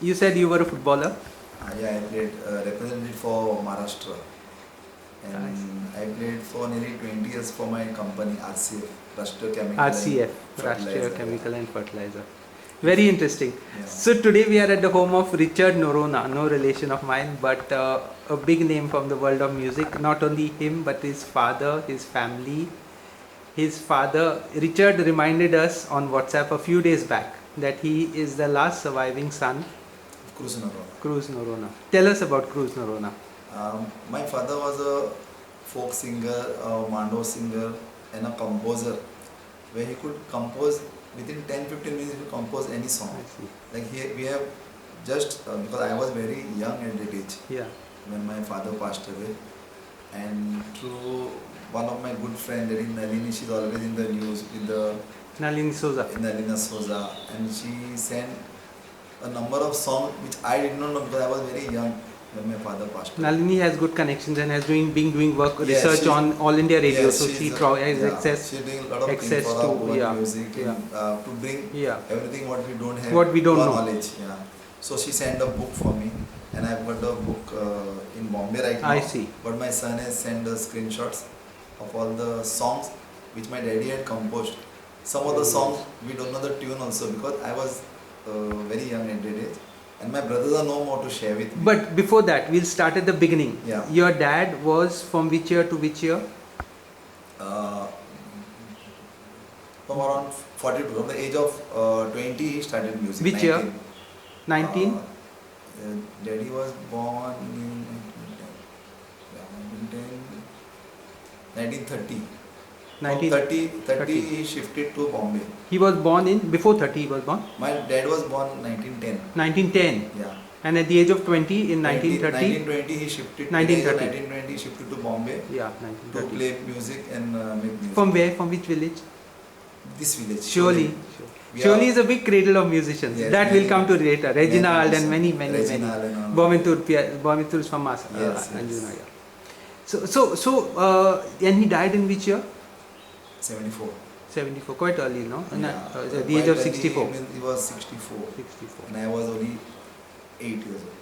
You said you were a footballer. Yeah, I played represented for Maharashtra, Nice. and I played for nearly 20 years for my company RCF, Rashtriya Chemical RCF, and Rashtriya Fertilizer. Chemical and Fertilizer. Very interesting. Yeah. So today we are at the home of Richard Noronha, no relation of mine, but a big name from the world of music. Not only him, but his father, his family. His father, Richard, reminded us on WhatsApp a few days back that he is the last surviving son, Cruz Noronha. Cruz Noronha. Tell us about Cruz Noronha. My father was a folk singer, a mando singer, and a composer, where he could compose within 10-15 minutes. He could compose any song. I see. Like we have just because I was very young at that age Yeah. when my father passed away, and through one of my good friend, Nalini, she's always in the news with the Nalini Souza. Nalina Souza, and she sent a number of songs which I did not know because I was very young when my father passed away. Nalini has good connections and has been doing work Yes, research she's- on All India Radio, Yes, so she's she a- has yeah, access. She's doing a lot of access things for our to- own yeah, music yeah. and to bring Yeah. everything what we don't have, What we don't to our know. knowledge. Yeah. So she sent a book for me, and I've got the book in Bombay right now. I see. But my son has sent the screenshots of all the songs which my daddy had composed. Some of the songs we don't know the tune also because I was very young at that age, and my brothers are no more to share with me. But before that, we'll start at the beginning. Yeah. Your dad was from which year to which year? Uh, from around 42, from the age of 20, he started music. Which year? 19? Daddy was born in 1930. 19. From 30, 30. he shifted to Bombay. He was born in, before 30 he was born? My dad was born 1910. 1910. Yeah. And at the age of 20 in 1930? 1920 he shifted. 1930. 1920 he shifted to Bombay Yeah, to 1930. play music and make music. From where? From which village? This village. Siolim. We Siolim are- is a big cradle of musicians. Yes, that many- will come to later. Reginald and many many. Reginald and all. Bomitur is from us. Yes, Anjuna, yes. yeah. And he died in which year? 74. 74, quite early, no? Yeah. At the age of Quite early, 64. He was 64. 64. And I was only 8 years old.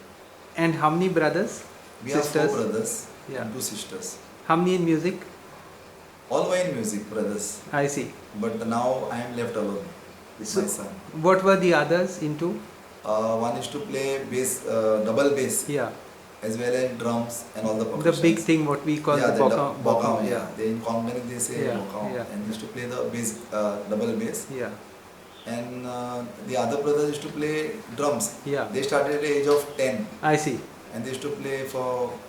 And how many brothers? We Sisters? have 4 brothers Yeah. and 2 sisters. How many in music? All were in music, brothers. I see. But now I am left alone with So- my son. What were the others into? One is to play bass, double bass, Yeah. as well as drums and all the The percussions. big thing, what we call the bokam. bokam, yeah. They in Konkani they say Yeah, bokam, yeah. and used to play the bass, double bass. Yeah. And the other brothers used to play drums. Yeah. They started at the age of 10, I see. and they used to play for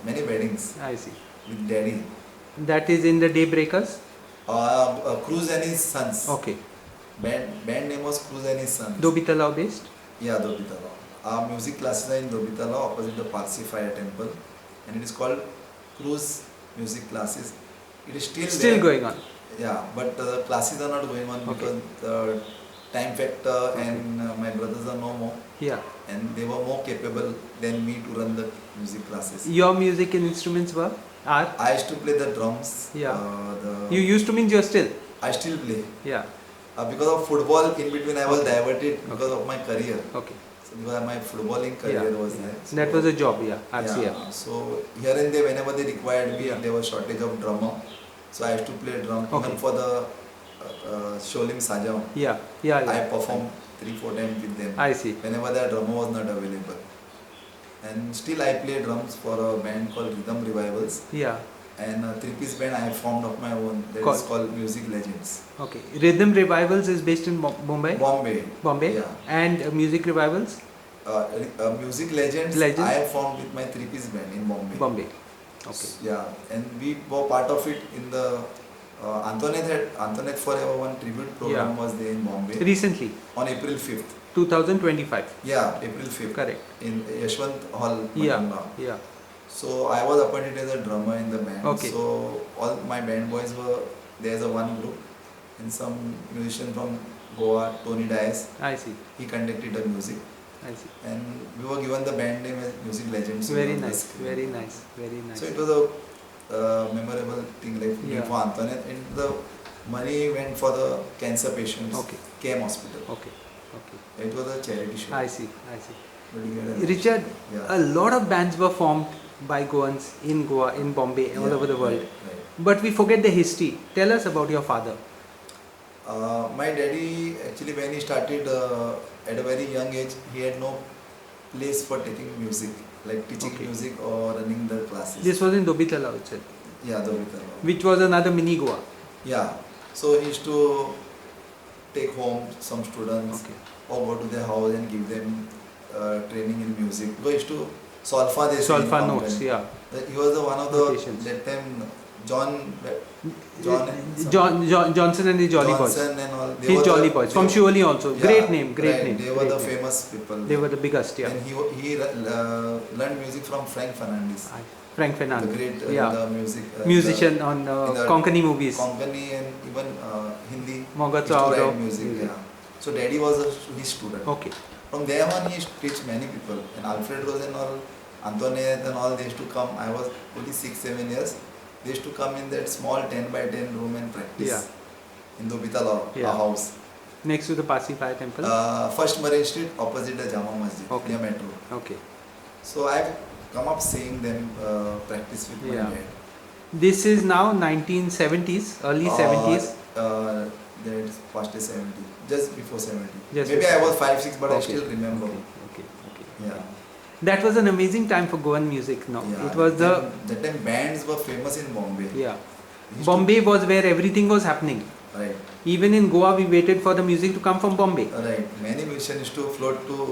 many weddings I see. with daddy. That is in the Daybreakers? Cruz and his sons. Okay. Band name was Cruz and his sons. Dobitalau based? Yeah, Dobitala. Our music classes are in Dobitala, opposite the Parsi Fire Temple, and it is called Cruz Music Classes. It is still there. Going on. Yeah, but the classes are not going on Okay. because the time factor and my brothers are no more, Yeah. and they were more capable than me to run the music classes. Your music and instruments were? Are? I used to play the drums. Yeah. The You used to mean you're still? I still play. Yeah. Because of football, in between I was Okay. diverted because of my career. Okay. So because my footballing career Yeah. was there. That So- was a job, yeah. RCF. Yeah, so here and there, whenever they required me, Yeah. there was shortage of drummer, so I used to play drum. Okay. Even for the Siolim Sajam, Yeah. Yeah. I Yeah. performed 3-4 times with them. I see. Whenever their drummer was not available, and still I play drums for a band called Rhythm Revivals, Yeah. and a 3-piece band I have formed of my own that is called Music Legends. Okay. Rhythm Revivals is based in Bombay? Bombay. Bombay? Yeah. And Music Revivals? Music Legends, Legends? I have formed with my 3-piece band in Bombay. Bombay. Okay. Yeah, and we were part of it in the Antoinette Forever One tribute program Yeah. was there in Bombay Recently? on April 5th. 2025. Yeah, April 5th. Correct. In Yashwant Hall, Yeah. Matunga. Yeah. So I was appointed as a drummer in the band. Okay. So all my band boys were there's a one group, and some musician from Goa, Tony Dias, I see. he conducted the music, I see. and we were given the band name as Music Legends. Very on the nice. screen. Very nice. Very nice. So it was a memorable thing like Yeah. for Antoinette, and the money went for the cancer patients. Okay. KM Hospital. Okay. Okay. It was a charity show. I see. I see. But he had a- Richard, Yeah. a lot of bands were formed by Goans in Goa, in Bombay, all Yeah, over the world. right. But we forget the history. Tell us about your father. My daddy actually when he started at a very young age, he had no place for taking music, like teaching Okay. music or running the classes. This was in Dobitala itself, Yeah, the Vitala. which was another mini Goa. Yeah. So he used to take home some students Okay. or go to their house and give them training in music. Because he used to solfa this. Solfa notes, yeah. He was the one of the Notations. that time John Johnson and the Jolly Boys. Johnson and all. They His were Jolly the- Boys. they From were- Siolim also. Yeah, Great name, great right, name. They were great the name. famous people. They were the biggest, yeah. And he learned music from Frank Fernandez, Frank the Fernandez. great Yeah. the music Musician on in the Konkani movies. Konkani and even Hindi. Mogat used to write Saurabh. music. Yeah. So daddy was his student. Okay. From there on, he teach many people. And Alfred Rose and all, Antoinette and all, they used to come. I was only 6-7 years. They used to come in that small 10 by 10 room and practice. Yeah. In Dobitala, Yeah. a house. Next to the Pasi Fire Temple. First Marine Street, opposite the Jama Masjid, Okay. near metro. Okay. So I've come up seeing them practice with my Yeah. dad. This is now 1970s, early 70s. That's past the 70, just before 70. Just Maybe before. I was 5-6, but I Okay. still remember. Okay. Yeah. That was an amazing time for Goan music. No, Yeah. it was the That time bands were famous in Bombay. yeah. Used Bombay was where everything was happening. To, right. Even in Goa, we waited for the music to come from Bombay. Right. Many musicians used to float to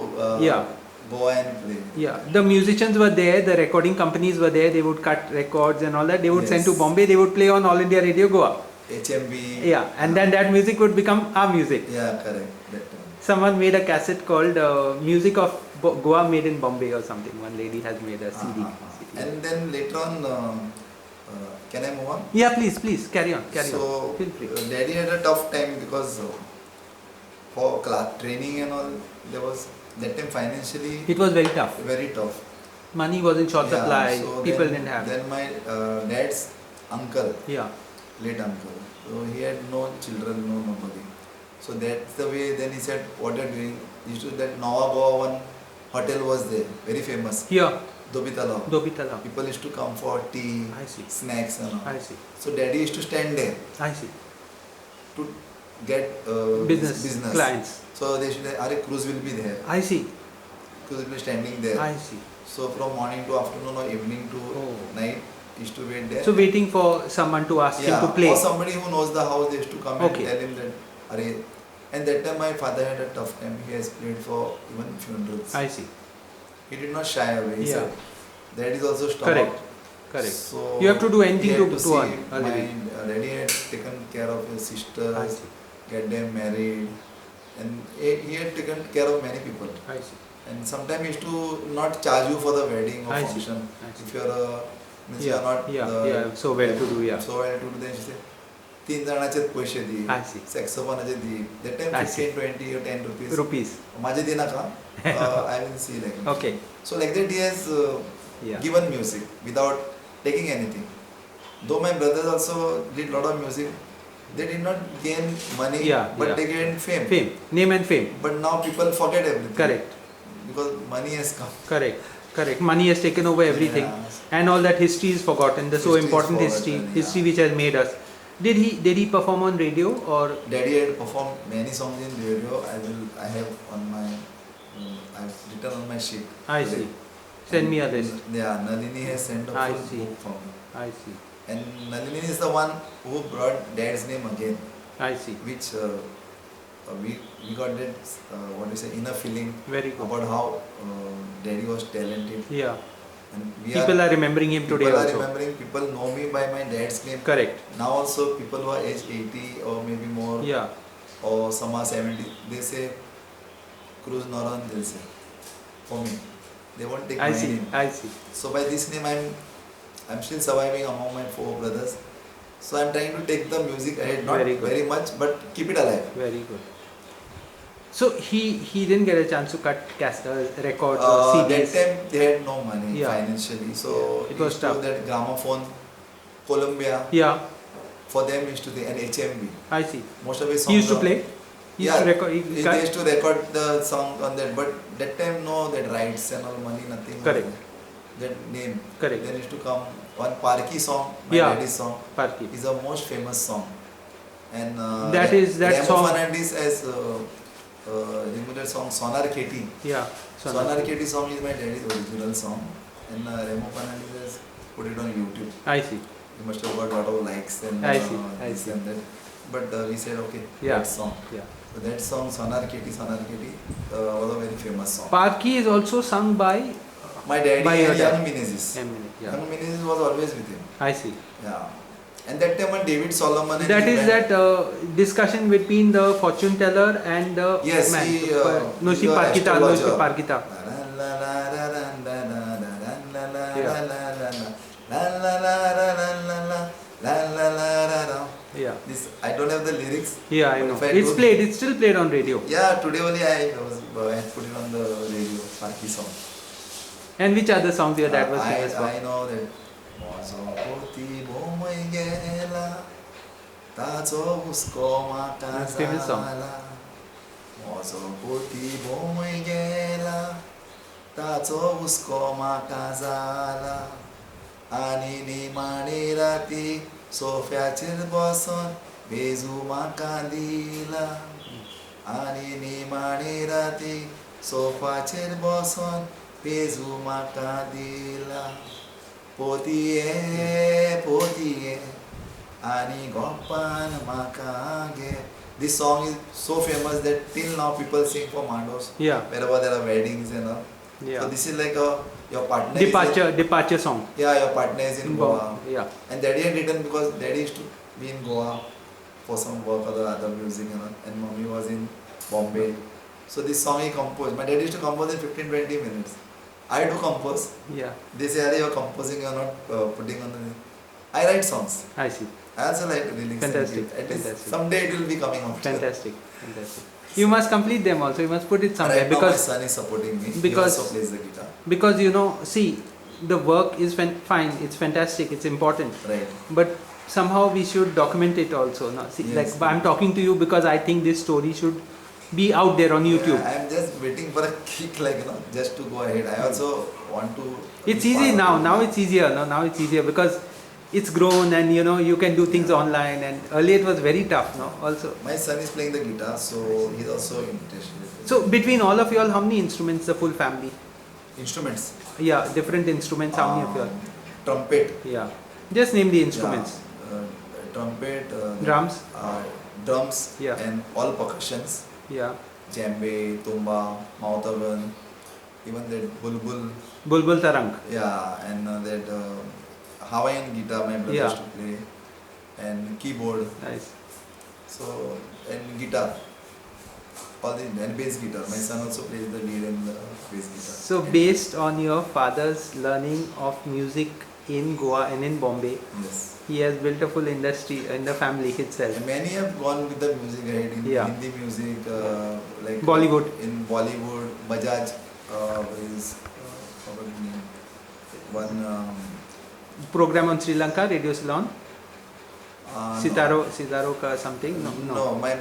Yeah. Goa and play. Yeah, the musicians were there, the recording companies were there, they would cut records and all that. They would send to Yes. Bombay, they would play on All India Radio Goa. HMB. Yeah, and then that music would become our music. Yeah, correct. That time. Someone made a cassette called Music of Goa Made in Bombay or something. One lady has made a CD. And then later on, can I move on? Yeah, please, carry on. So, Feel free. daddy had a tough time because for class training and all, there was that time financially It was very tough. very tough. Money was in short Yeah, supply, so people then- didn't have. Then my dad's uncle, Yeah, late uncle, so he had no children, no nobody. So that's the way. Then he said, "What are you doing?" He used to that Nova Goa one hotel was there, very famous. here, Dobitala. Dobitala. People used to come for tea, I see. snacks and all. I see. So daddy used to stand there I see. to get Business, clients. So they should say, "Are Cruz will be there. I see. Cruz will be standing there." I see. So from morning to afternoon or evening to Oh. night, used to wait there. So waiting for someone to ask him yeah, to play. or somebody who knows the house, they used to come Okay. and tell him that, "Are." And that time my father had a tough time. He has played for even funerals. I see. He did not shy away. He Yeah. said, "That is also strong." Correct. So You have to do anything he had to see earn a my living. daddy had taken care of his I sisters, see. get them married, and he had taken care of many people. I see. And sometimes he used to not charge you for the wedding or I see. function. I see. If you are means you are not So well to do, yeah. So well to do, then she said, 3 जणाचे पैसे दी, I see. saxophoneचे the. That time I see. 15, 20 or 10 rupees. Rupees. माझे दे नका. I will see like. Okay. So like that he has Yeah. given music without taking anything. Though my brothers also did lot of music, they did not gain money, Yeah, but yeah. they gained fame. Fame, name and fame. But now people forget everything. Correct. Because money has come. Correct. Money has taken over everything, Yeah. and all that history is forgotten. The so History is important forgotten, history yeah. which has made us. Did he perform on radio or? Daddy had performed many songs in radio. I have on my, I've written on my sheet. I today. see. Send me a list. Yeah, Nalini has sent a I full see. book for me. I see. And Nalini is the one who brought Dad's name again, I see. which we got that what do you say, inner feeling Very good. about how Daddy was talented. Yeah. And People are remembering him today people are also. remembering. People know me by my dad's name. Correct. Now also people who are age 80 or maybe more, Yeah. or some are 70, they say Cruz Noronha, they'll say for me. They won't take I my see. name. I see. So by this name I'm still surviving among my 4 brothers. So I'm trying to take the music ahead, not Very good. very much, but keep it alive. Very good. So he didn't get a chance to cut records or That CDs. time they had no money Yeah. financially, so Yeah. It was used to tough. that gramophone, Columbia, Yeah. for them used to and HMB. I see. Most of his songs He used to are- play. He used to record. they used to record the song on that, but that time no, that rights and all money, nothing. Correct. That name. Correct. Then used to come one Parky song, my Yeah. daddy's song. Parky. Is the most famous song. And That is that Remo song. Fernandez has that song Sonar Keti. Yeah. Sonar Keti song is my daddy's original song, and Remo Fernandez has put it on YouTube. I see. He must have got a lot of likes and I see. this and that. But we said okay, Yeah. that song. Yeah. So that song Sonar Keti was a very famous song. Parky is also sung by My daddy by your and dad. Young Menezes. Yeah. Young Menezes was always with him. I see. Yeah. And that time when David Solomon and That he is went- that discussion between the fortune teller and the Yes, man. he, Noshi the Parkita, astrologer. Noshi Parkita. Yeah. This I don't have the lyrics. Yeah, I but know. if I It's do- played. It's still played on radio. Yeah, today only I put it on the radio, Parky song. And which other songs your dad was famous for? I know that. Vazoupi Bombay gela, tazo usko That's famous song. makazala. Vazoupi Bombay gela, tazo usko makazala. Ani ni mani rati, सोफ्याचेर बसून बेजू म्हाका दिला आनी निमाणे राती सोफाचेर बसून बेजू म्हाका दिला पोतये आनी गोपान म्हाका घे. This song is so famous that till now people sing for mandos. Yeah. Wherever there are weddings and all. Yeah. So this is like your partner. Departure song. Yeah, your partner is in Goa. Yeah. And daddy had written because daddy used to be in Goa for some work or the other music and mommy was in Bombay. So this song he composed. My daddy used to compose in 15-20 minutes. I do compose. Yeah. They say, "Are you're composing, you're not putting on the." I write songs. I see. I also like lyrics. Fantastic. At least Fantastic. someday it will be coming out. Fantastic. You must complete them also. You must put it somewhere Right now because my son is supporting me. because- he also plays the guitar. because see, the work is fine. It's fantastic. It's important. Right. But somehow we should document it also. No? See, Yes. like I'm talking to you because I think this story should be out there on YouTube. Yeah, I'm just waiting for a kick, just to go ahead. I also want to. It's be easy part now. of it. Now it's easier. No, now it's easier because it's grown and you can do things online. And earlier it was very tough. No, also. My son is playing the guitar, so he's also interested. So between all of you all, how many instruments the full family? Instruments. Yeah, different instruments. How many of you all? Trumpet. Yeah. Just name the instruments. Yeah, trumpet. Drums. Drums. Yeah. And all percussions. Yeah. Djembe, tumba, mouth organ, even that bulbul. Bulbul Tarang. Yeah, and that Hawaiian guitar my brother Yeah. used to play, and keyboard. Nice. So and guitar. All the and bass guitar. My son also plays the lead and the bass guitar. So based on your father's learning of music in Goa and in Bombay, Yes. he has built a full industry in the family itself. And many have gone with the music ahead in Yeah. Hindi music, like Bollywood. In Bollywood, Bajaj is forgot the name. One Program on Sri Lanka, Radio Ceylon, Sitaro ka something. No. my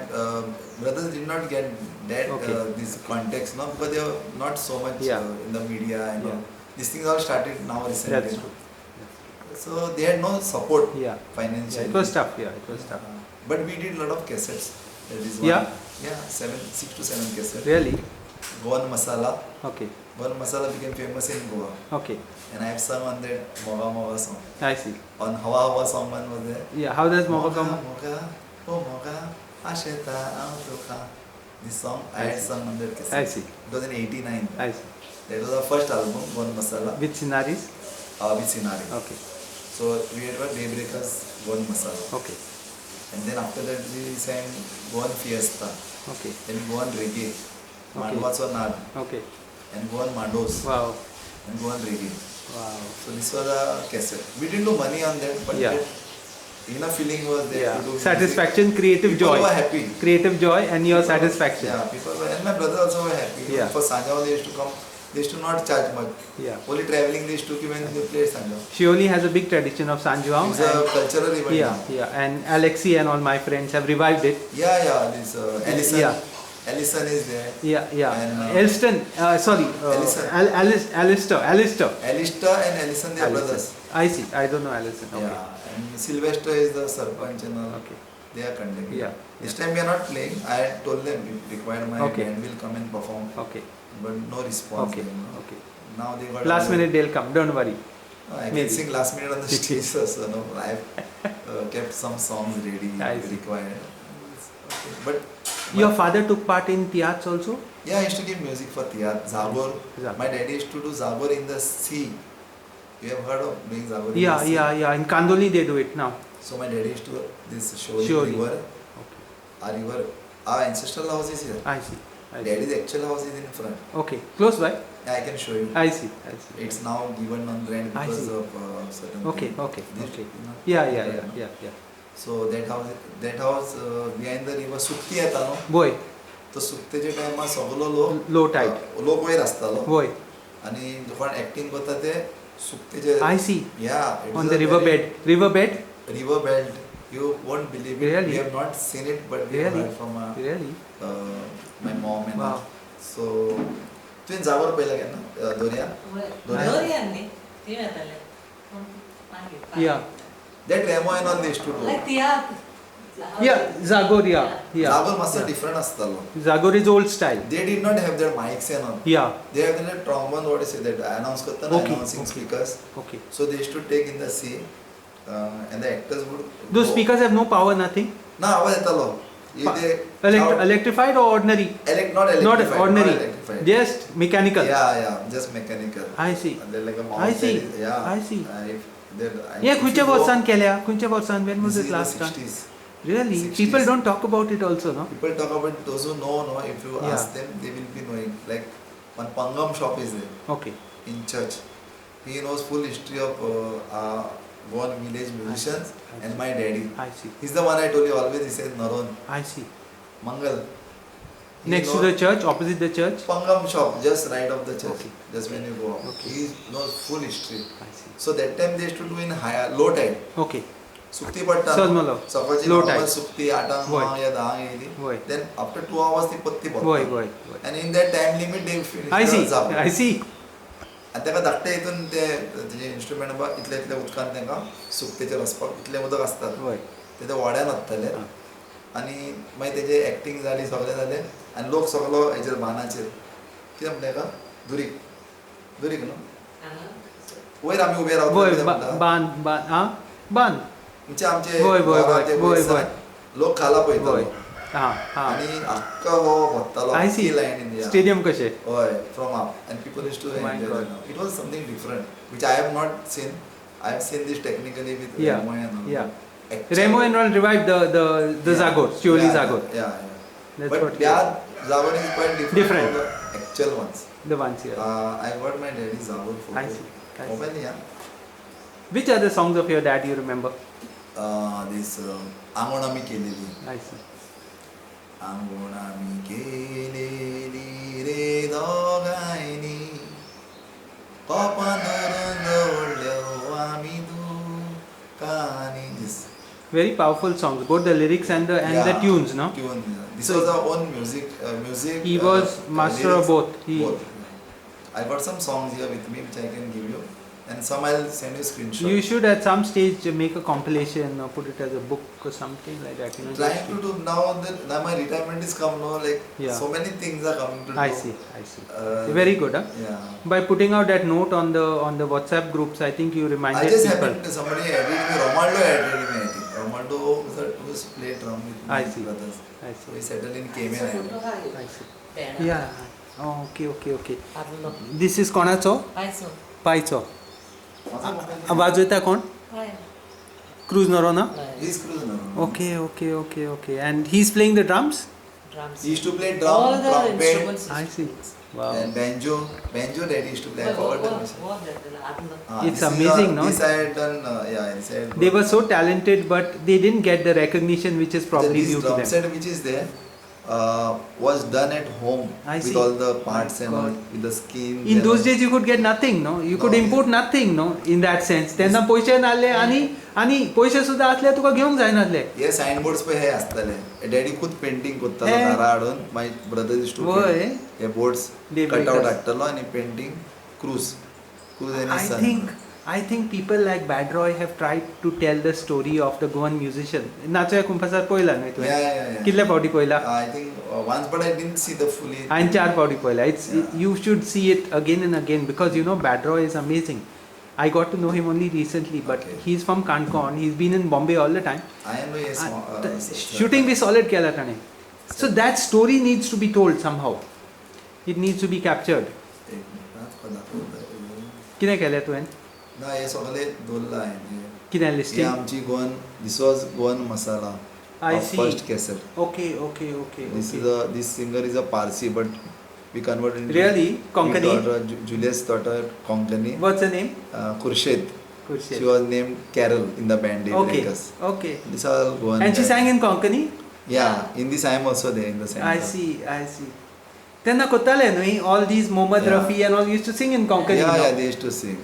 brothers did not get that Okay. this context, no, because they were not so much Yeah. in the media and Yeah. all. These things all started now recently. That's no? true. So they had no support Yeah. financially. Yeah, it was tough. Yeah, it was tough. But we did a lot of cassettes. That is one. Yeah? Yeah, 6 to 7 cassettes. Really? Goan Masala. Okay. Goan Masala became famous in Goa. Okay. And I have sung on that Moga Moga song. I see. On Hawa Hawa song one was there. Yeah. How does Moga come? Moga, oh Moga, Asheta Autoka. This song I had sung on that cassette. I see. It was in 89. I see. That was our first album, Goan Masala, With scenaries? with Sinari. Okay. So we had one Daybreakers, Goan Masala. Okay. And then after that we sang Goan Fiesta. Okay. Then Goan Reggae. Okay. Mandwas or Nad. Okay. And Goan Mandos. Wow. And Goan Reggae. Wow. So this was a cassette. We didn't do money on that, but Yeah. that enough feeling was there Yeah. to do music. Satisfaction, creative People joy. were happy. Creative joy and your People- satisfaction. Yeah, people were, and my brother also were happy. Yeah. For Sanjao they used to come. They used to not charge much. Yeah. Only traveling they used to give when they played Sanjao. Siolim has a big tradition of Sanjuam. It's a cultural event. Yeah, now. yeah. And Alexi and all my friends have revived it. Yeah. This Allison. Yeah. Ellison is there. Yeah. And Elston, sorry, Ellison. Alistair. Alistair and Ellison, they are Allison. brothers. I see. I don't know Allison. Okay. Yeah, and Sylvester is the Sarpanch and all. Okay. They are conducting. Yeah. This time we are not playing. I had told them if required my Okay. band will come and perform, Okay. but no response. Okay. Then, no. Okay. Now they got Last minute they'll come. Don't worry. I Maybe. can sing last minute on the stage, so no, I have kept some songs ready I if see. required. Okay. But Your father took part in theats also? yeah, I used to give music for theatre, zagor. Zagor. My daddy used to do zagor in the sea. You have heard of doing zagor in the Yeah, sea? yeah. In Kandoli they do it now. So my daddy used to this Siolim Siolim. river. Okay. Our river, our ancestral house is here. I see. Daddy's actual house is in front. Okay. Close by? Yeah, I can show you. I see. It's now given on rent I because see. of certain. Okay. thing. Okay. This, Okay. you know, Yeah. So that house behind the river Sukti येता न्हू. Boy. तो सुकतेच्या टायमार सगलो लोक Low tide. लोक वयर आसतालो Boy. आनी कोण एक्टिंग करता ते सुकतेचे I see. yeah On the riverbed. Riverbed? river belt. You won't believe it. Really? We have not seen it, but we have Really? heard from Really? my mom and Wow. all. So तुवें जागोर पयला केन्ना दोरया Dorian न्ही ती येताले Yeah. that Remo and all they used to do. like theatre Yeah. Zagor. Yeah. Zagor मातसो Yeah. different आसतालो. Zagor is old style. They did not have their mics and all. Yeah. They have their trombone, what is it, that announce करता ना Okay, announcing okay. speakers. Okay. So they used to take in the sea and the actors would Those go. speakers have no power, nothing. ना आवाज येतालो. Pa- They Electrified or ordinary? not electrified. Not ordinary. electrified. Just mechanical. Yeah, just mechanical. I see. And they're like a I mouse see. that is- yeah. I see. If Yeah, you खंयच्या go- वर्सान केल्या? खंयच्या वर्सान? When was This it is last the time? 60s. Really? 60s. People don't talk about it also, no? People talk about those who know, if you Yeah. ask them, they will be knowing. Like one Pangam shop is there Okay. in church. He knows full history of Goan village musicians I and see. my daddy. I see. He's the one I told you always. He says Naron, I see. Mangal. He Next to knows the church, opposite the church? Pangam shop, just right of the church. Okay. Just when you go up. Okay. He knows full history. I see. So that time they used to do in low tide. Okay. सुक्ती पडटा Salmalo. सकाळची Low normal tide. सुक्ती 8 Hoय. 9 या 10 येयली. Hoy. Then after 2 hours ती पत्ती Boy. पडटा. And in that time limit they finish. I see. जाप. I see. आणि ताका धाकटे हितून ते तेजे इन्स्ट्रुमेंट बा इतले उदकान तांकां सुकतेचे वचपाक इतले उदक आसतात. Boy. ते वाड्यान वतले. हा. आनी मागीर तेजे एक्टिंग जाली सगळें जालें आनी लोक सगळो हेजेर बानाचेर कितें म्हणटा ताका दुरीक न्हू वयर आमी उबे रावता Boy. कितें म्हणटा? Ban. Ban. म्हणजे आमचे Boy. घरा ते Boy. वयसान लोक खाला Boy. पळयतालो Ha. आणि अख्खा हो भरतालो I see. Lion India Stadium कशे? हय from up and people used to My enjoy God. It was something different which I have not seen I have seen this technically with Yeah. Remo and all. Yeah. Actually- Remo and all revived the Yeah. Zagor, Siolim Yeah, Zagor. Yeah. That's But what. their Zagor is quite different, Different. from the actual ones. The ones here. I got my daddy's Zagor photo. I see. Mobile, yeah. Which are the songs of your dad you remember? This आंगोणामी केलेली. I see. आंगोणामी केलेली रे दोगांयनी पापान रंगवल्यो आमी दुकानी. This Very powerful songs, both the lyrics and the tunes, no? Tune. This So was our own music. He was master of lyrics, both. both. I got some songs here with me which I can give you, and some I'll send you screenshot. You should at some stage make a compilation or put it as a book or something like that. You know, Trying just to do now my retirement is come now. Like Yeah. so many things are coming to I do. see. Very Very good, huh? Yeah. By putting out that note on the WhatsApp groups, I think you I reminded just people. happened to somebody added me. Ronaldo added me. I think Ronaldo was played drum with my I see. brothers. I So he see. settled in Cayman. I see. Yeah. Oh, okay. आदलो This is कोणाचो? पायसो पायचो. वाजयता कोण? पाय Cruz Noronha? He's Cruz Noronha. Okay. And he's playing the drums? drums He used to play all drum, the trumpet, instruments I see. Wow. and banjo. Daddy used to play. I forgot the name. आदलो It's This is amazing, no? This I had done. This I had They were so talented, but they didn't get the recognition which is probably this due to drum them. set which is there. was done at home I with see. all the parts My and all, God. with the skin. In those days you could get nothing, no? You could No, import nothing, no? In that sense. तेन्ना पयशे नासले आणि पयशे सुद्धा असले तुका घेवंक जायनासले. हे सायनबोर्ड्स पळय हे आसताले डॅडी खूद पेंटिंग करतालो हे. दारा हाडून my brother is to way. हे boards They cut break out us. हाडटालो आणि painting cruise any I think people like Badroy have tried to tell the story of the Goan musician. नाचोया कुंभासार पयला न्हय तुवें? Yeah. कितले फावटी पयला? I think once, but I didn't see the fully. हांवें 4 फावटी पयला. It's Yeah. you should see it again and again because you know Badroy is amazing. I got to know him only recently, but Okay. he's from Konkani. He's been in Bombay all the time. I am a Shooting bhi solid केला ताणे. So that story needs to be told somehow. It needs to be captured. कितें केलें तुवें? ना हे सगळे दवरला हांवें कितें हे लिस्टिंग? आमची Goan this was Goan masala I of see. first cassette. Okay. This singer is a Parsi, but we converted into Really? Konkani? Julius daughter Konkani. What's her name? Khurshid. Khurshid. She was named Carol in the band Okay. Daybreakers. Okay. This all Goan. And she band. sang in Konkani? Yeah, in this I am also there in the center. I see. तेन्ना कोत्ताले न्हय all these Mohammad Yeah. Rafi and all used to sing in Konkani. Yeah, no? they used to sing.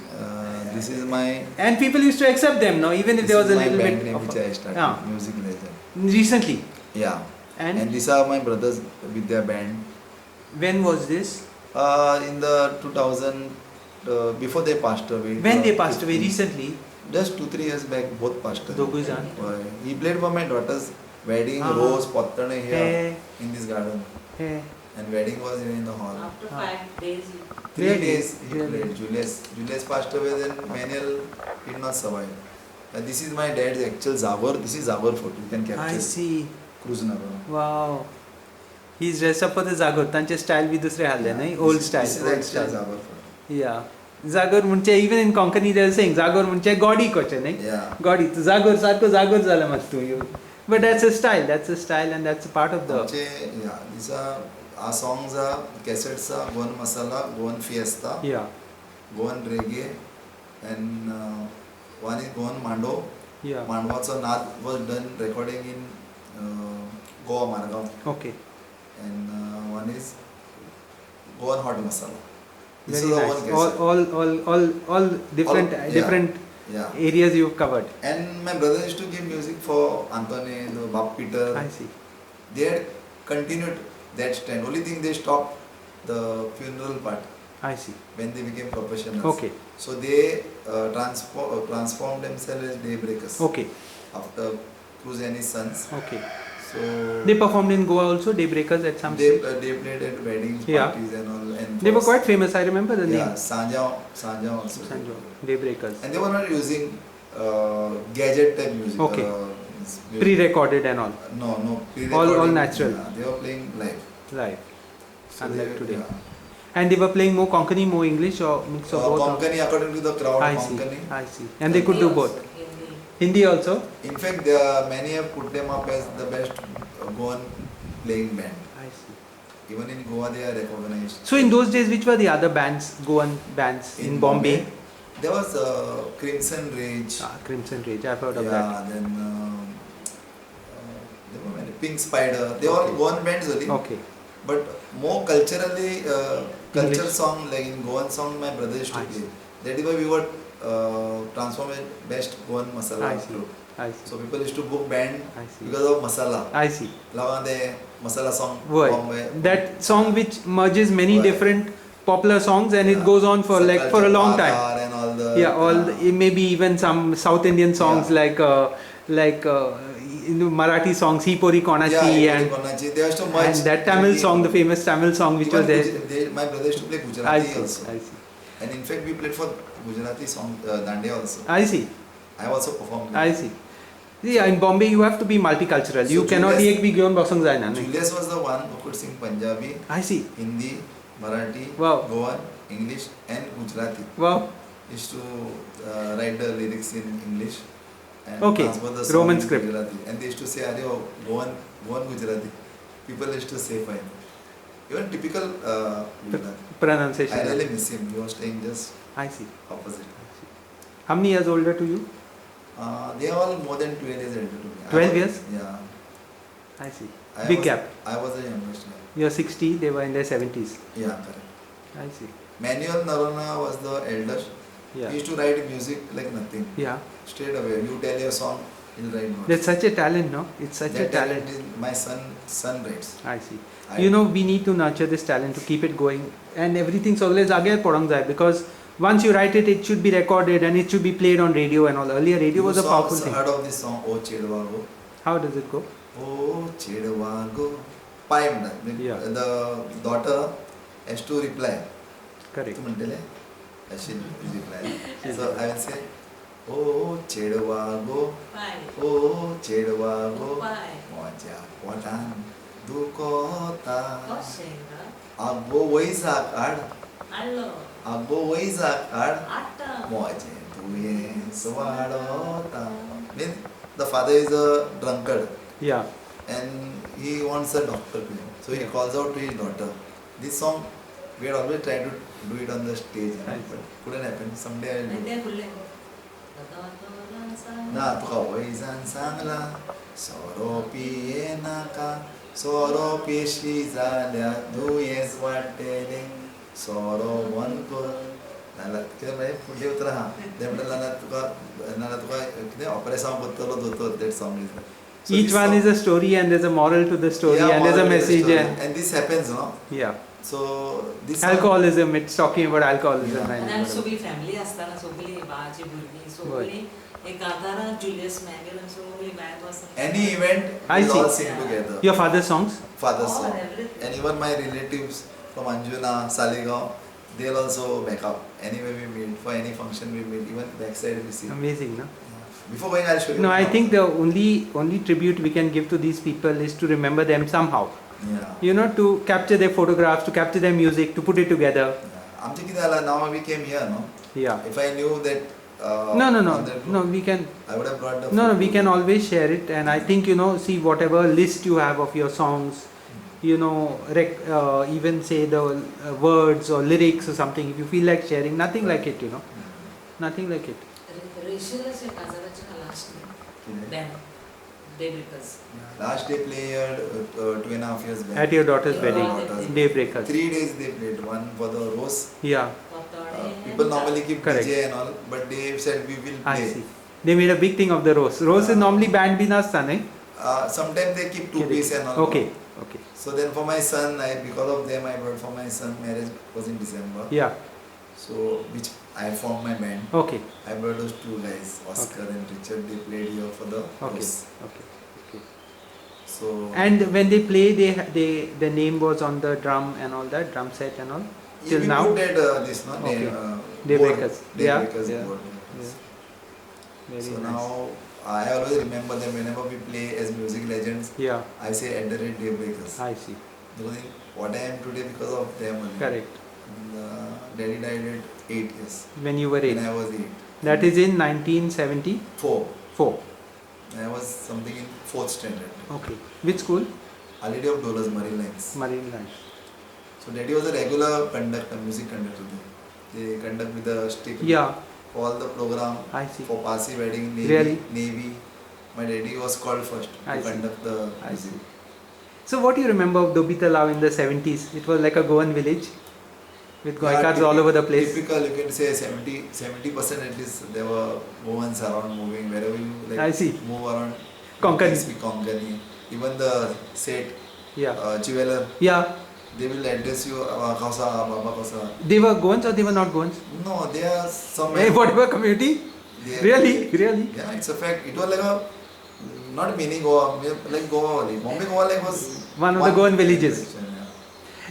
This is my. And people used to accept them, no? Even if This there was is a my little band bit name of which I started. Yeah. Music legend. Recently. Yeah. And And these are my brothers with their band. when was this? In the 2000, before they passed away. When they passed away recently? Just 2-3 years back, both passed away. दोघूय जाण? He played for my daughter's wedding, Ah. Rose, Pottane here Hey. in this garden. Hey. And wedding was here in the hall. After Ah. 5 days, 3 Really? days he Really? played. Julius passed away, then Manuel did not survive. This is my dad's actual zagor. This is zagor photo. You can capture I it. see. Cruz Noronha. Wow. He's dressed up for the zagor. तांचे style B दुसरे हाडले न्हय? Old style. This is Old actual style. zagor photo. Yeah. Zagor म्हणजे even in Konkani they are saying Zagor म्हणजे gaudy कशें न्हय? Yeah. Gaudy तू जागोर सारको जागोर जाला मात तू. But that's a style. That's a style and that's a part of the. Yeah. These are our songs are cassettes are Goan Masala, Goan Fiesta, Yeah. Goan Reggae, and one is Goan Mando. Yeah. Mandwaचा नाद was done recording in Goa, Margaon, Okay. and one is Goan Hot Masala. This Very is the nice. one cassette. All different yeah. different Yeah. areas you've covered. And my brother used to give music for Antone, the Bab Peter. I see. They had continued that stand. Only thing they stopped the funeral part I see. when they became professionals. Okay. So they transformed themselves as Daybreakers Okay. after Cruz and his sons. Okay. So They performed in Goa also, Daybreakers at some they, stage. they played at weddings, Yeah. parties and all. And They were for- quite famous. I remember the Yeah, name. Sanja also. Sanjo. Daybreakers. And they were not using gadget type music. Okay. Music. Pre-recorded and all. No. All pre-recording. natural. Yeah, they were playing live. Live. So Unlike they- today. yeah. And they were playing more Konkani, more English or mix of both? Konkani, according to the crowd, I see. Konkani. I see. And they could do Hindi both. also, Hindi. Hindi also? In fact, many have put them up as the best Goan playing band. I see. Even in Goa, they are recognized. So in those days, which were the other bands, Goan bands in Bombay? There was Crimson Rage. Crimson Rage, I've heard of Yeah, that. then there were many. Pink Spider. They were all Okay. Goan bands only. Okay. But more culturally, culture English. song like in Goan song, my brother used to I play. see. That is why we were transformed best Goan masala I see. group. I see. So people used to book band I see. because of masala. I see. Laga de masala song. Why? Bombay. That song which merges many Why? different popular songs and it Yeah. goes on for So like for a long time. Aadhar and all the Yeah, all the, maybe even some South Indian songs Yeah. like Marathi songs, Hi Pori Konachi and Konachi. They used to merge. that Tamil song, the famous Tamil song which was there. My brother used to play I Gujarati see. also. I see. And in fact, we played for Gujarati song Dandiya also. I see. I also performed. I see. Yeah, in Bombay you have to be multicultural. So You cannot Julius- ek bhi gyon bosang jayna. Julius was the one who could sing Punjabi, I see. Hindi, Marathi, Wow. Goan, English, and Gujarati. Wow. He used to write the lyrics in English and Okay. transfer the song Roman in script. Gujarati. And they used to say, "Arey, Goan Gujarati." People used to say fine. Even typical Gujarati. I Pronunciation. really miss him. He was staying just I see. opposite. How many years older to you? They are all more than 12 years older to me. 12 years? Yeah. I see. Big gap. I was the youngest. You're 60, they were in their 70s. Yeah, correct. I see. Manuel Noronha was the eldest. Yeah. He used to write music like nothing. Yeah. Straight away, you tell your song, he'll write notes. That's such a talent, no? It's such That a talent. is my son writes. I see. I- You know, we need to nurture this talent to keep it going. And everything's always aage porang jai, because once you write it, it should be recorded and it should be played on radio and all. Earlier, radio was a powerful thing. Heard of this song, Oh Chedwago? How does it go? Oh Chedwago. Poem. Yeah. The daughter has to reply. Correct. तू म्हणतेले अशी reply. So I will say, Oh Chedwago, Bye. Oh Chedwago, Bye. माझ्या पोटान दुखता. Koshenga. आगो वैसा काढ, Allo. आगो वैसा काढ. Atta. माझे दुयेंस वाढवता. Means the father is a drunkard Yeah. and he wants a doctor to him. So he Yeah. calls out to his daughter. This song we had always tried to do it on the stage, Right. but couldn't happen. Someday I will do. Nande fulle. Na tuka वैजान Sangla सोरो पिये नाका सोरो पेशी झाल्या दुयेंस वाटेले सोरो one कर नाला कितें म्हणजे फुडले उतर आहा ते म्हणटा नाला तुका कितें ऑपरेसा बद्दल दोतोर that song is so Each this one song- is a story and there's a moral to the story Yeah, and there's a moral to the message. story. And this happens, no? Yeah. So this song- Alcoholism, it's talking about alcoholism. Yeah. आणि आमी And सगळी family आसतना सगळी भावाची भुरगीं सगळी एक आदारां Julius manual आनी सगळी बायको आसतना any event I we'll see. all sing together. your father's songs? Father's All, song. everything. And even my relatives from Anjuna, Saligaon, they'll also back up. Anywhere we meet, for any function we meet, even backside we sing. Amazing, no? Before going, I'll show you. No, I one. think the only tribute we can give to these people is to remember them somehow. Yeah. You know, to capture their photographs, to capture their music, to put it together. आमचे कितें जालां, now we came here, no? Yeah. If I knew that. No, on that no. road, We can. I would have brought the. No, food we to can you. always share it, and I think, you know, see whatever list you have of your songs, you know, even say the words or lyrics or something. If you feel like sharing, nothing like it, you know, nothing like it. रेशलाचे काजाराचे last कितें? Band डेब्रिकर्स Last day played 2.5 years back. At your daughter's Yeah. wedding, Daughter's Daybreakers. 3 days they played. One for the rose. Yeah, People normally keep Correct. DJ and all, but they said we will I play. see. They made a big thing of the rose. Rose is normally band bhi nasta, nahi? Sometimes they keep two Correct. piece and all. Okay, okay. So then for my son, because of them, I brought for my son. Marriage was in December. Yeah, So which I formed my band. okay, I brought those two guys, Oscar and Richard. They played here for the okay, rose. okay. So And when they play, the name was on the drum and all that, drum set and all. till we now? put that this no Okay. name, Daybreakers. board, Yeah, Daybreakers yeah. board. Yeah. Very So nice. now I always remember them whenever we play as music legends. Yeah, I say @Daybreakers. I see. Because what I am today because of them only. Correct. And, Daddy died at 8 years. When you were When 8. I was 8. That is in 1974. 4. I was something in 4th standard. Okay. Which school? A Lady of Dollars, Marine Lines. Marine Lines. So Daddy was a regular conductor, music conductor. They conduct with the stick. Yeah, For all the program. I see. For Parsi wedding, Navy. Really? Navy. My daddy was called first I to see. conduct the I music. So what do you remember of Dobitalau in the 70s? It was like a Goan village with Goikards all over the place. Typical, you can say 70% at least there were Goans around moving wherever you like I see. move around. Konkani. You can speak Konkani. Even the set, Yeah. jeweler, Yeah. they will address you Kausa, Baba Kausa. They were Goans or they were not Goans? No, they are some. Hey, whatever community? they- Really? Really? Yeah, it's a fact. It was like a not mini Goa, like Goa only. Bombay Goa like was One of the Goan villages. Yeah.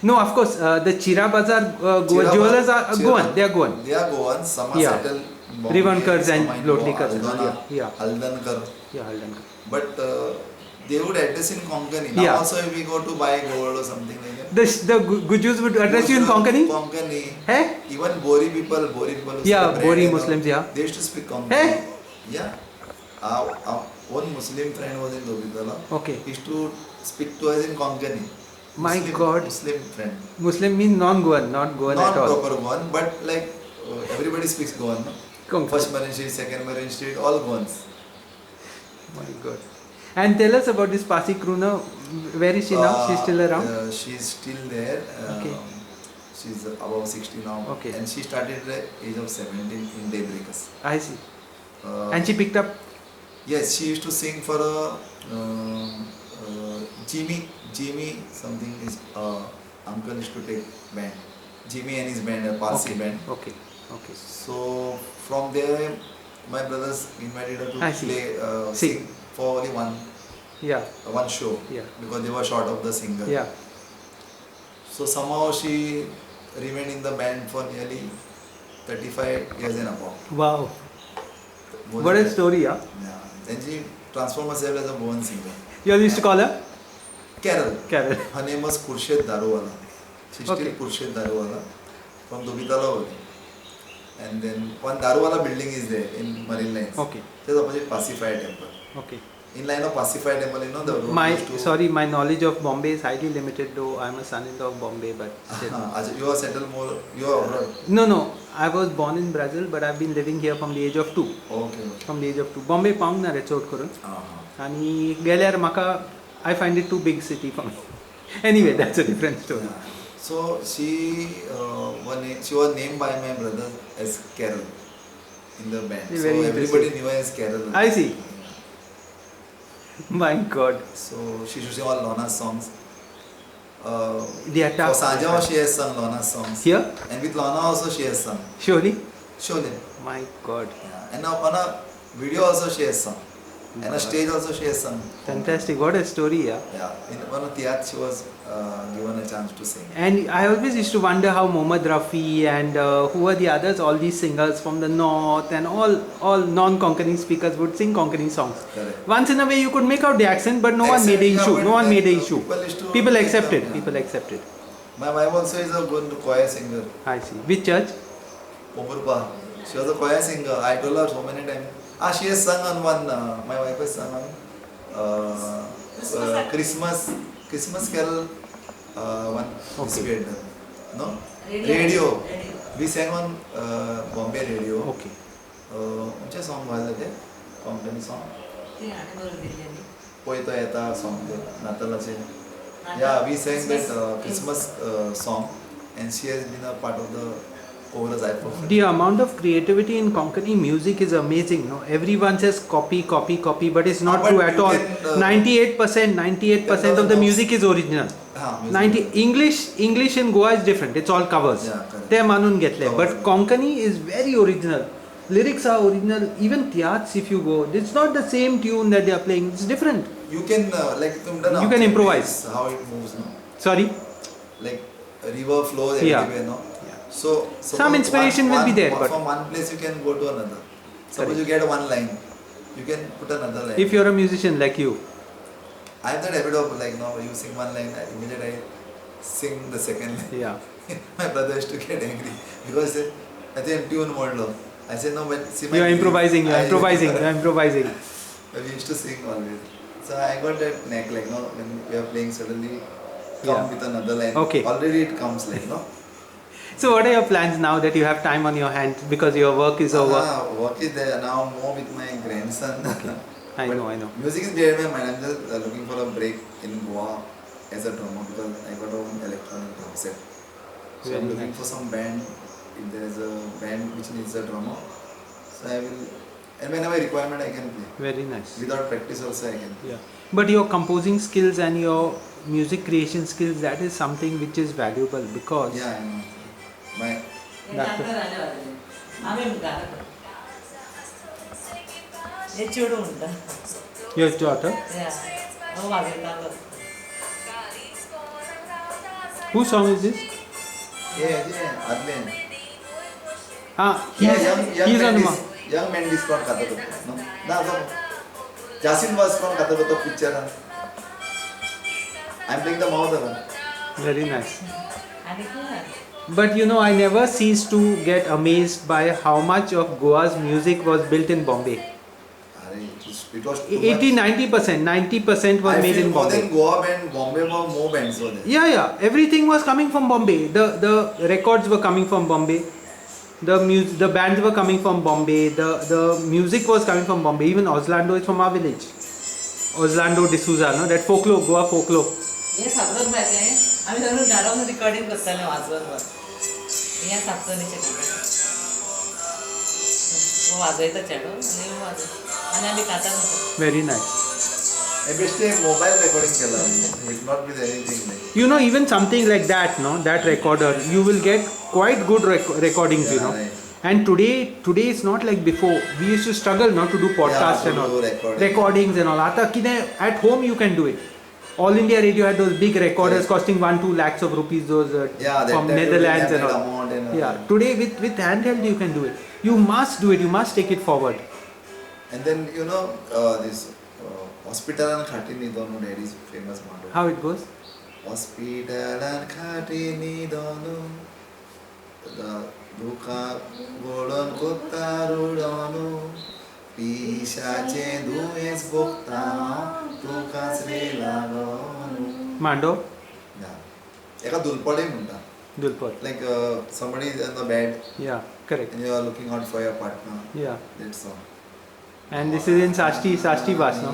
No, of course. The Chira Bazaar jewelers are Goan. They are Goan. They are Goans. Some are Yeah. settled. in Bombay, Rivankars and some are in Lotlikars and all. Aldana, Yeah. Aldankar. Yeah, Haldankar. But they would address in Konkani. Now Yeah. also if we go to buy gold or something like that. The Gujus would address you in Konkani? Konkani. Hey? Even Bori people who Yeah, celebrate Bori and all, Muslims, yeah. They used to speak Konkani. Hey? Yeah. Our one Muslim friend was in Dobitala. Okay. He used to speak to us in Konkani. My Muslim, God. Muslim friend. Muslim means non-Goan, not Goan Not at all. proper Goan, but like everybody speaks Goan. No? Konkani. First Marine Street, second Marine Street, all Goans. My God. And tell us about this Pasi crooner. Where is she now? She's still around? She's still there. Okay. She's above 60 now. Okay. And she started at the age of 17 in Daybreakers. I see. And Uh, she picked up. Yes, she used to sing for Jimmy something is uncle used to take band. Jimmy and his band, a Parsi Okay. band. Okay. Okay. So from there, my brothers invited her I to see. play Sing. sing for only Yeah. one show Yeah. because they were short of the singer. Yeah. So somehow she remained in the band for nearly 35 years and above. Wow. More What than a that. story, huh? Yeah. Then she transformed herself as a Goan singer. You all used to call her Carol. Carol. Her name was Jazzwala. She's Okay. still Jazzwala from Dubitala only. And then one Jazzwala building is there in Marine Lines. Okay. Just opposite Pacify Temple. Okay. In line of Pacify Temple, you know the road My goes to. sorry, my knowledge of Bombay is highly limited, though I'm a son-in-law of Bombay, but still. You are settled more. You are abroad. No. I was born in Brazil, but I've been living here from the age of 2. Okay. From the age of 2. Bombay पाहून ना रे चोट करून. आणि गेल्यार म्हाका I find it too big city for me. Anyway, that's a different story. Yeah. So she was named by my brother as Carol in the band. Very So everybody interesting. knew her as Carol. I see. My God. So she used to sing all Lona's songs. The attack. For Saja she has sung Lona's songs. Here? And with Lona also she has sung. Surely? Siolim. My God. Yeah. And now on a video also she has sung. And on stage also she has sung. Fantastic. What a story, yeah. Yeah. In one of theatre she was given a chance to sing. And I always used to wonder how Mohammad Rafi and who are the others, all these singers from the north and all non-Konkani speakers would sing Konkani songs. Correct. Once in a way you could make out the accent, but no one Accent, made a yeah, issue. but No one then made a issue. people used to People take accepted. them, yeah. People accepted. My wife also is a good choir singer. I see. Which church? Pomurpa. She was a choir singer. I told her so many times. She has sung on one. My wife has sung on Christmas carol. One which we had done. No? Radio. We sang on Bombay radio. Okay. Which song was it? Konkani song. ती आणि बरं दिली आणि Poeta Yata song. Natalache. Yeah, we sang that Christmas song, and she has been a part of the chorus I performed. The amount of creativity in Konkani music is amazing. No, everyone says copy, but it's not But true at you all. can, 98% of the music is original. Music. 90 English in Goa is different. It's all covers. Yeah, correct. They manun getle. Covers, But yeah. Konkani is very original. Lyrics are original. Even Tyats, if you go, it's not the same tune that they are playing. It's different. You can You can improvise. How it moves, no? Sorry. Like a river flows Yeah. everywhere, no? Yeah. So Some inspiration will be there, but- from one place you can go to another. Suppose Correct. you get one line, you can put another line. If you're a musician like you, I have that habit of like no, you sing one line, immediately I sing the second line. yeah. My brother used to get angry because I think tune mode low. I said no, but see my You're improvising. You're I- improvising. You're improvising. We used to sing always. So I got that knack like no, when we are playing suddenly come Yeah. with another line. Okay. Already it comes like no. So, what are your plans now that you have time on your hands because your work is over? Work is there now more with my grandson. I But know. Music is there in my mind. I'm just looking for a break in Goa as a drummer because I got an electronic drum set. So Very I'm looking nice. for some band. If there is a band which needs a drummer, so I will. And whenever requirement I can play. Very nice. Without practice also I can. Yeah. But your composing skills and your music creation skills, that is something which is valuable because Yeah, I know. My हे गाणं राहिलं वाटलं. आम्ही गाणं करतो. हे चिडू म्हणतात. your daughter, हो मागे गाणं. whose song is this? yeah, Adlen. He's on the Young man discount kata to. No, na so. Jasin was from kata to picture. I'm playing the mouth of it. Very nice. आणि काय? But you know, I never cease to get amazed by how much of Goa's music was built in Bombay. It was too 80-90%, 90% was I made feel in more Bombay. than Goa band, Bombay were more bands were there. Yeah, everything was coming from Bombay. The records were coming from Bombay. The bands were coming from Bombay. The music was coming from Bombay. Even Oslando is from our village. Orlando D'Souza, no? That folklore, Goa folklore. हे सगळंच माहिती आहे आम्ही सगळं गाडव recording करताना वाजवत हे सापतणीचे वाजवायचा चेडो आणि वाजव आणि आम्ही काता नव्हतो Very nice. I best mobile recording kela. It's not with anything like. You know, even something like that, no? That recorder, you will get quite good recordings, you Yeah, know. right. And today it's not like before. We used to struggle not to do podcasts to and all. do recording. Recordings and all. Ata kine at home you can do it. All India Radio had those big recorders Yes. costing 1-2 lakhs of rupees. Those Yeah, from that Netherlands and all. amount and Yeah. Today with handheld you can do it. You must do it. You must take it forward. And then you know this hospital and Khatini Donu daddy's famous motto. How it goes? Hospital and Khatini Donu. The Duka Golden Kotaru Donu. Pishache dues bokta tuka sri lagonu. Mando, Yeah. Eka dulpade munta. Dulpur. Like somebody is on the bed Yeah, correct. and you are looking out for your partner. Yeah. That song. And this is in Sashti Bas, no?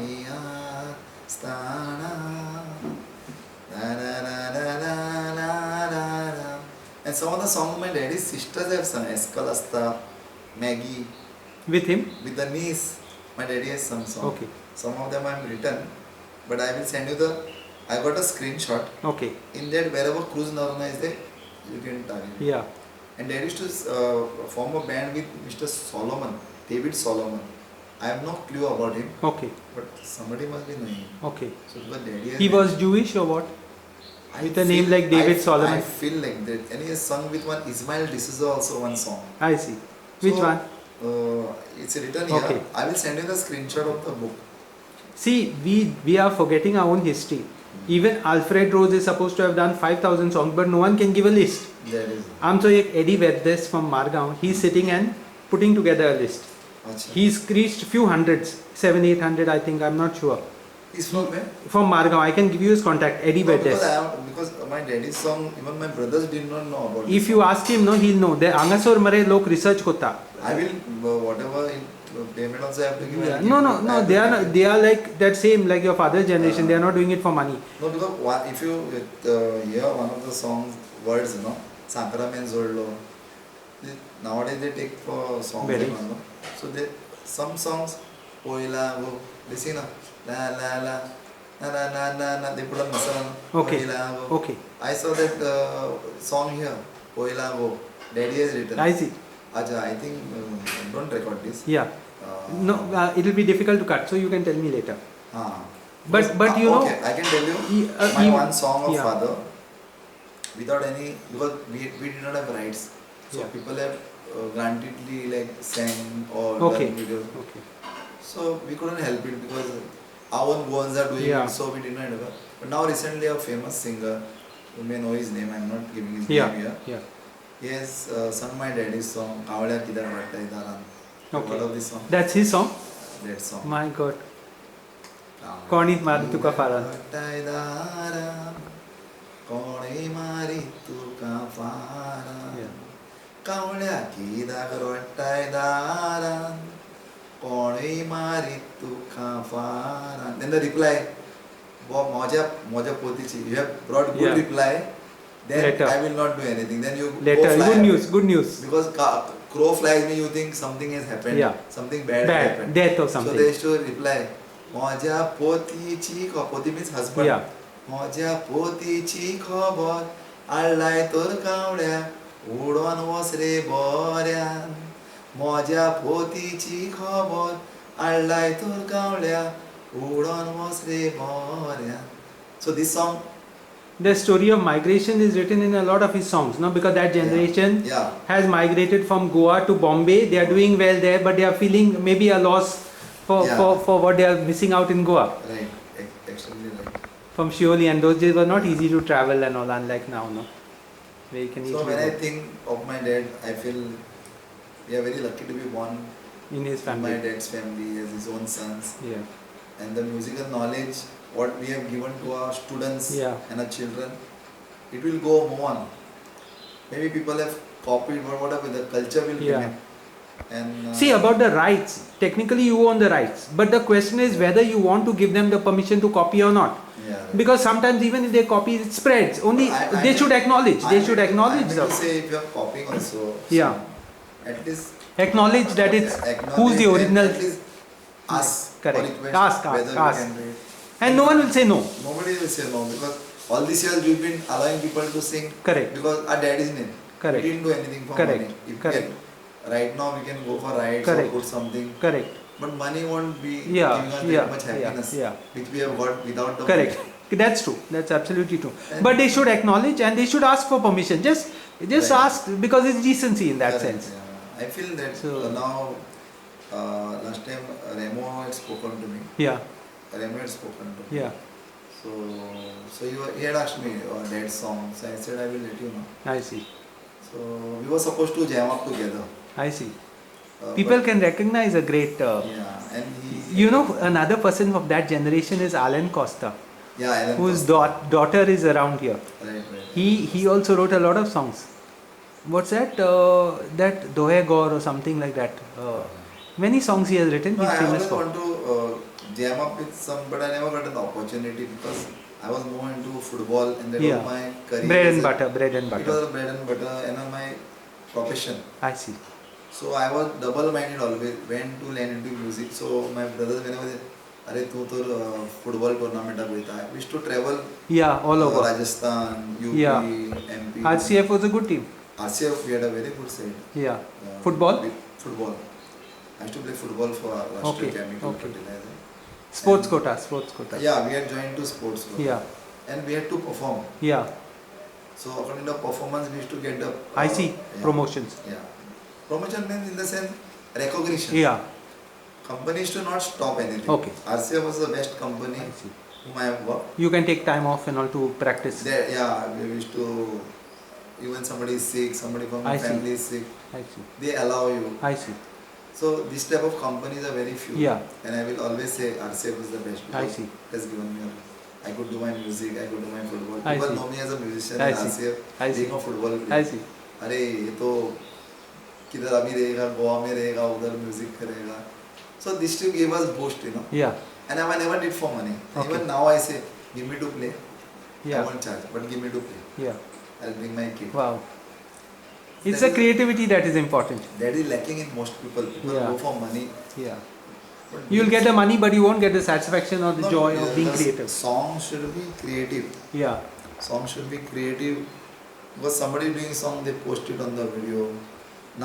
And some of the songs my daddy's sisters have sung. Eskalasta, Maggie. With him? With the niece, my daddy has sung songs. Okay. Some of them I have written, but I will send you I got a screenshot. Okay. In that, wherever Cruz Noronha is there, you can target. Yeah. And Dad used to form a band with Mr. Solomon, David Solomon. I have no clue about him, Okay. but somebody must be knowing him. Okay. So the daddy. He was Jewish or what? With a name like David Solomon? I feel like that. And he has sung with one Ismail D'Souza also one song. I see. Which So, one? It's written here. Okay. I will send you the screenshot of the book. See, we are forgetting our own history. Even Alfred Rose is supposed to have done 5,000 songs, but no one can give a list. There is. Eddie Verdes from Margao, he's sitting and putting together a list. Achha. He's reached few hundreds, 700-800 I think, I'm not sure. He's from where? From Margao, I can give you his contact, Eddie No, Verdes. because my daddy's song, even my brothers did not know about it. If you ask him, no, he'll know. The Angasor Mare lok research kota. I will, whatever payment also I have to give. Yeah. I'll give. No, they are like that same, like your father's generation, they are not doing it for money. No, because if you hear one of the songs, words, you know, Sankara men Zollo, nowadays they take for songs. Very. You know, so some songs, Poila, go, listen, la la la, na, they put a masala. Okay. Poila, go. Okay. I saw that song here, Poila, go. Daddy has written. I see. Acha, I think, don't record this. Yeah. No, it will be difficult to cut, so you can tell me later. But you know. Okay, I can tell you my one song of father without any, because we did not have rights. So people have grantedly like sang or done videos. Okay. So we couldn't help it because our own Goans are doing it, so we did not have. But now recently a famous singer, you may know his name, I am not giving his name here. Yeah. He has sung my daddy's song, Kavadya Kidar Vatta Idaran. Okay. What of this song? That's his song? That song. My God. Konit Marituka Faran. Kone Marituka Faran. Kavadya Kidar Vatta Idaran. Kone Marituka Faran. Then the reply, Moja Potichi, you have brought good reply. Then later. I will not do anything. Then you later. Go fly. Good news. Because crow flies me, you think something has happened. Yeah. Something bad happened. Death or something. So they should reply, Moja Potichi, Poti means husband. Yeah. Moja Potichi khobor, Allai tor kaudya, Udon wasre boryan. Moja Potichi khobor, Allai tor kaudya, Udon wasre boryan. So this song, the story of migration is written in a lot of his songs, no? Because that generation has migrated from Goa to Bombay. They are doing well there, but they are feeling maybe a loss for what they are missing out in Goa. Right, extremely right. From Siolim, and those days were not easy to travel and all, unlike now, no? Where you can so when I think of my dad, I feel we are very lucky to be born in his family. My dad's family, he has his own sons. Yeah. And the musical knowledge, what we have given to our students and our children, it will go on. Maybe people have copied or whatever, the culture will remain. And See, about the rights, technically you own the rights, but the question is whether you want to give them the permission to copy or not. yeah, right. Because sometimes even if they copy, it spreads. Only I they should acknowledge. They should I acknowledge mean the to say if you are copying also, Yeah. so at least acknowledge that it's who's the acknowledge and original. At least ask Correct. or request Ask, whether we ask. can do it. And no one will say no. Nobody will say no because all these years we've been allowing people to sing Correct. because our dad is in. Correct. We didn't do anything for Correct. money. If Correct. we can, right now we can go for rides Correct. or put something. Correct. But money won't be Yeah, giving us yeah, that much happiness yeah. which we have got without the Correct. money. That's true. That's absolutely true. And- But they should acknowledge and they should ask for permission. Just Right. ask because it's decency in that Correct, sense. yeah. I feel that So- now, last time Remo had spoken to me. Yeah. Remo had spoken to me. Yeah. So he had asked me that song. So I said I will let you know. I see. So we were supposed to jam up together. I see. People but- can recognize a great. Yeah, and he. You know, another person of that generation is Alan Costa, Yeah, Alan whose Costa. daughter is around here. Right. He also wrote a lot of songs. What's that? That Dohe Gaur or something like that. Many songs he has written. No, He's I famous always for. want to jam up with some, but I never got an opportunity because I was more into football and that Yeah. was my career. Bread as and a- butter. Bread and It butter. was bread and butter and my profession. I see. So I was double-minded always. Went to learn into music. So my brothers whenever they, अरे तू तो football tournament अब होता है. We used to travel. Yeah, all over. Rajasthan, UP, Yeah. MP. RCF was a good team. RCF we had a very good side. Yeah. Football? Football. I used to play football for Rashtriya Okay, Chemical okay. Fertilizer. Sports And- quota. Sports quota. Yeah, we had joined to sports. Club. Yeah. And we had to perform. Yeah. So according to performance, we used to get the. I see. Yeah. Promotions. Yeah. Promotion means in the sense recognition. Yeah. Companies to not stop anything. Okay. RCA was the best company I see. whom I have worked. You can take time off and all to practice. There, yeah, we used to. Even somebody is sick, somebody from I the see. family is sick, I see. they allow you. I see. So this type of companies are very few. Yeah. And I will always say RCA was the best. I because see. It has given me. I could do my music. I could do my football. I People see. know me as a musician. I in see. RCA, I see. being a football player. I see. अरे ये तो किधर अभी रहेगा गोवा में रहेगा उधर music करेगा so this to give us boost Yeah. and I never did for money Okay. even now I say give me to play I Yeah. won't charge but give me to play Yeah. I'll bring my kid Wow. It's That the is- creativity that is important. that is lacking in most people Yeah. go for money Yeah. but You'll get the money, but you won't get the satisfaction or the No, joy yeah, of being the creative. song should be creative Yeah. song should be creative because somebody doing song they post it on the video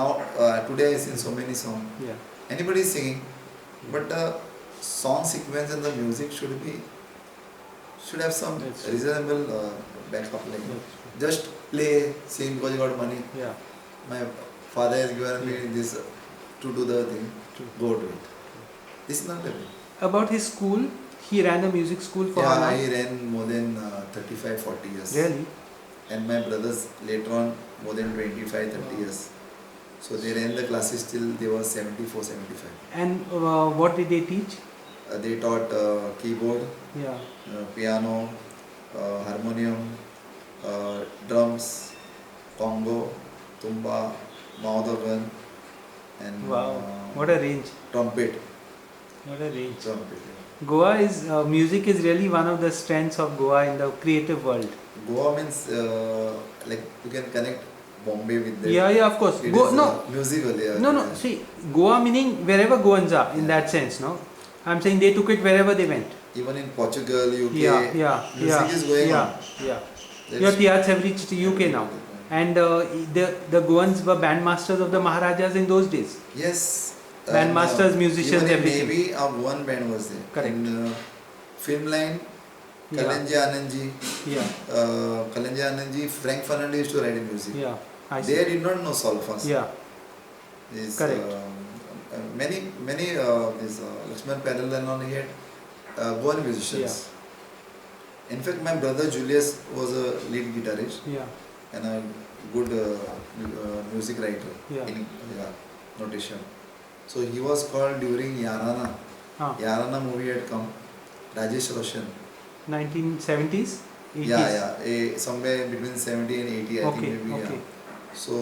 now today I seen so many songs Yeah. anybody is singing but the song sequence and the music should have some That's- reasonable backup like That's true. just play sing because you got money Yeah. my father has given me this to do the thing True. go to it this is not the way About his school, he ran a music school for how yeah long? I ran more than 35-40 years Really? and my brothers later on more than 25-30 Wow. years so they ran the classes till they were 74-75 And what did they teach? they taught keyboard Yeah. piano, harmonium, drums, congo, tumba, mouth organ, and Wow. What a range. trumpet. What a range. Trumpet. Goa is music is really one of the strengths of Goa in the creative world. Goa means like you can connect Bombay with that. Yeah, yeah, of course. It Go, is, no, musical. Yeah, no, no. yeah. See, Goa meaning wherever Goans are in Yeah. that sense. No, I'm saying they took it wherever they went. Even in Portugal, UK, Yeah, yeah, music yeah, is going yeah, on. yeah. That's- Your theatres have reached UK now, and the Goans were bandmasters of the Maharajas in those days. Yes. Bandmasters, musicians, even in everything. Navy, one band was there. Correct. In film line, Yeah, Kalenji Anandji, yeah, Kalenji Anandji, Frank Fernandez used to write music. yeah. I see. They did not know solfas. Yeah, Is, Correct. many this Lakshman Parallel and all he had Goan musicians. In fact, my brother Julius was a lead guitarist yeah, and a good music writer Yeah. in notation. So he was called during Yarana. Ah. Yarana movie had come. Rajesh Roshan. 1970s, 80s. Yeah, somewhere between 70 and 80, I Okay, think maybe. okay. Yeah. So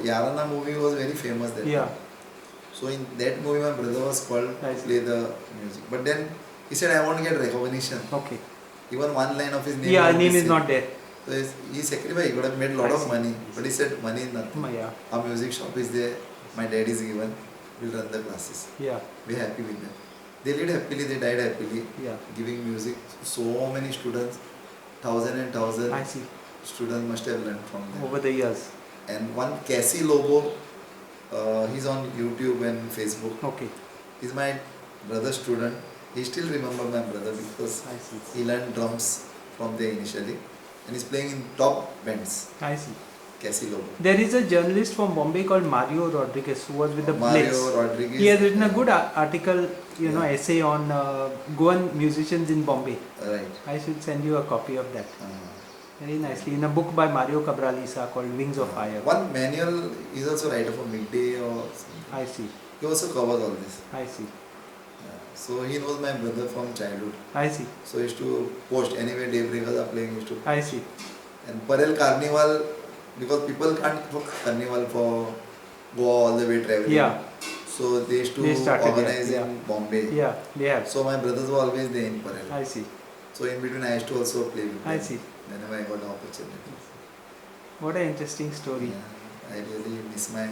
Yarana movie was very famous then. Yeah. So in that movie, my brother was called I to see. play the music. But then he said, I won't get recognition. Okay. Even one line of his name. Yeah, won't be name is seen. not there. So he sacrificed. He could have made a lot I of see. money. But he said, money is nothing. Yeah. Our music shop is there. My dad is given. We'll run the classes. Yeah. We're happy with them. They lived happily. They died happily. Yeah. Giving music to so many students. Thousand and thousand I see. students must have learned from them. Over the years. And one Cassie Lobo, he's on YouTube and Facebook. Okay. He's my brother's student. He still remember my brother because I see. he learned drums from there initially. And he's playing in top bands. I see. Cassie Lobo. There is a journalist from Bombay called Mario Rodriguez who was with the Mario Blitz. Rodriguez. He has written a good article, essay on Goan musicians in Bombay. Right. I should send you a copy of that. Very nicely. In a book by Mario Cabralisa called Wings of Fire. One manual is also writer for Midday or something. I see. He also covers all this. I see. So he knows my brother from childhood. I see. So he used to post anyway daybreakers are playing. He used to. I see. And Parel Carnival, because people can't book Carnival for go all the way traveling. Yeah. So they used to They started, organize yeah. in Bombay. Yeah, they have. So my brothers were always there in Parel. I see. So in between I used to also play with them. I see. Whenever I got the opportunity. What an interesting story. Yeah, I really miss my